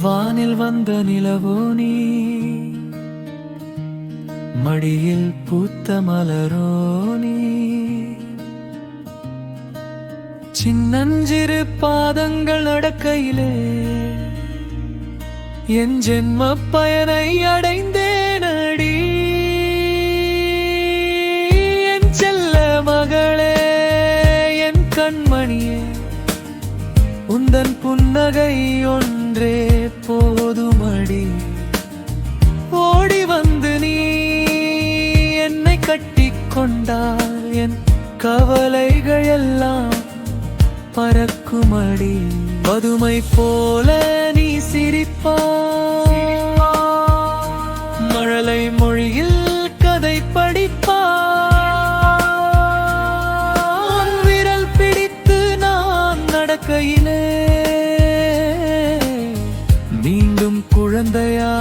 வானில் வந்த நிலவோ நீ, மடியில் பூத்த மலரோ நீ, சின்னஞ்சிறு பாதங்கள் நடக்கையிலே என் ஜென்ம பயனை அடைந்தேன் அடி. என் செல்ல மகளே, என் கண்மணியே, உந்தன் புன்னகை ஒன்றே போதுமடி. ஓடி வந்து நீ என்னை கட்டிக் கொண்டால் என் கவலைகள் எல்லாம் பறக்குமடி. பதுமை போல நீ சிரிப்பாய், மழலை மொழியில் கதை படிப்பாய். விரல் பிடித்து நான் நடக்கையிலே மீண்டும் குழந்தையா